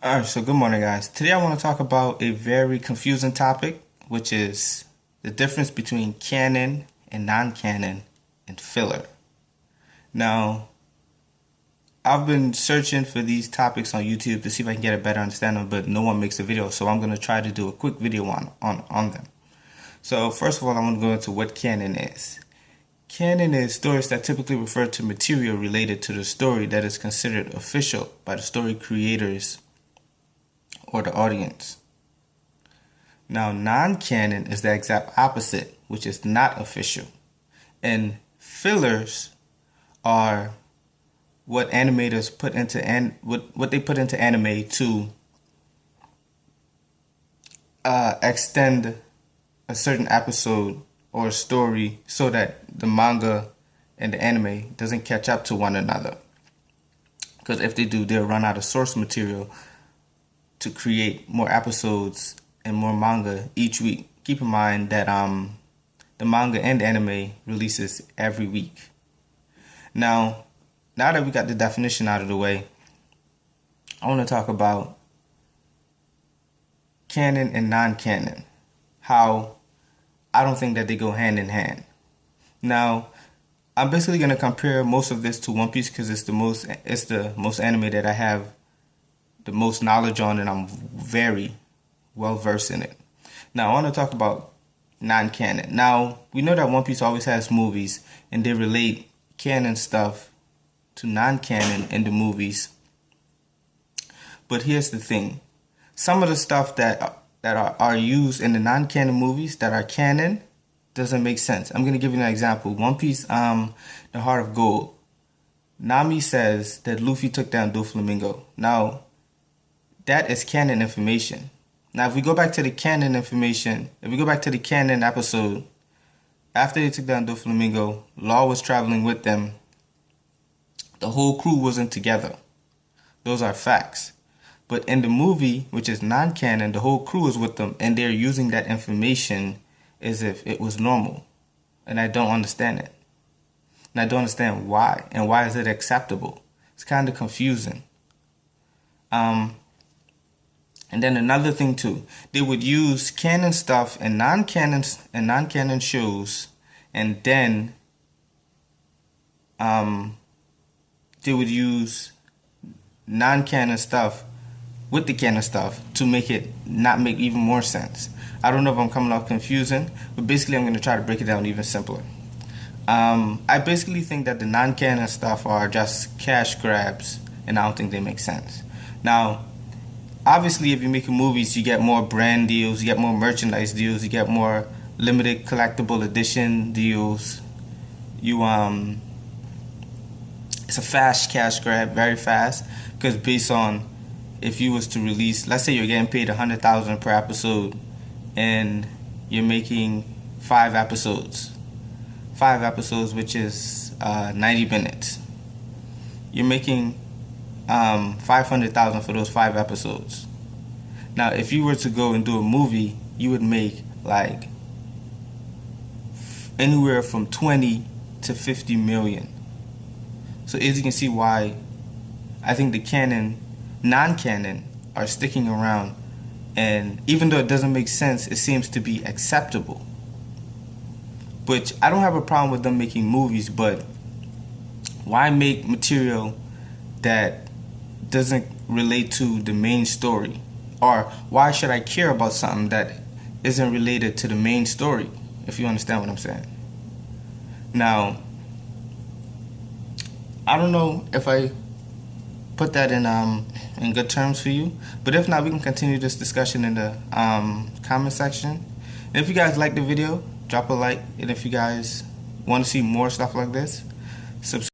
Alright, so good morning, guys. Today I want to talk about a very confusing topic, which is the difference between canon and non-canon and filler. Now, I've been searching for these topics on YouTube to see if I can get a better understanding, but no one makes a video, so I'm going to try to do a quick video on them. So first of all, I want to go into what canon is. Canon is stories that typically refer to material related to the story that is considered official by the story creators or the audience. Now, non-canon is the exact opposite, which is not official. And fillers are what animators put into what they put into anime to extend a certain episode or story so that the manga and the anime doesn't catch up to one another. Because if they do, they'll run out of source material to create more episodes and more manga each week. Keep in mind that the manga and anime releases every week. Now that we got the definition out of the way, I want to talk about canon and non-canon. How I don't think that they go hand in hand. Now, I'm basically going to compare most of this to One Piece because it's the most anime that I have the most knowledge on, and I'm very well versed in it. Now, I want to talk about non-canon. Now, we know that One Piece always has movies, and they relate canon stuff to non-canon in the movies. But here's the thing. Some of the stuff that are used in the non-canon movies that are canon doesn't make sense. I'm going to give you an example. One Piece, The Heart of Gold. Nami says that Luffy took down Doflamingo. Now, that is canon information. Now, if we go back to the canon information, if we go back to the canon episode, after they took down Doflamingo, Law was traveling with them. The whole crew wasn't together. Those are facts. But in the movie, which is non-canon, the whole crew is with them, and they're using that information as if it was normal. And I don't understand it. And I don't understand why. And why is it acceptable? It's kind of confusing. And then another thing too, they would use canon stuff and non-canon shows, and then they would use non-canon stuff with the canon stuff to make it not make even more sense. I don't know if I'm coming off confusing, but basically I'm going to try to break it down even simpler. I basically think that the non-canon stuff are just cash grabs, and I don't think they make sense. Now, obviously, if you're making movies, you get more brand deals, you get more merchandise deals, you get more limited collectible edition deals. It's a fast cash grab, very fast, because based on if you was to release, let's say you're getting paid $100,000 per episode, and you're making 5 episodes, which is 90 minutes. You're making $500,000 for those 5 episodes. Now, if you were to go and do a movie, you would make like anywhere from 20 to 50 million. So as you can see why I think the non-canon are sticking around, and even though it doesn't make sense, it seems to be acceptable. Which I don't have a problem with them making movies, but why make material that doesn't relate to the main story? Or why should I care about something that isn't related to the main story, if you understand what I'm saying? Now, I don't know if I put that in good terms for you, but if not, we can continue this discussion in the comment section. And if you guys like the video, drop a like, and if you guys want to see more stuff like this, subscribe.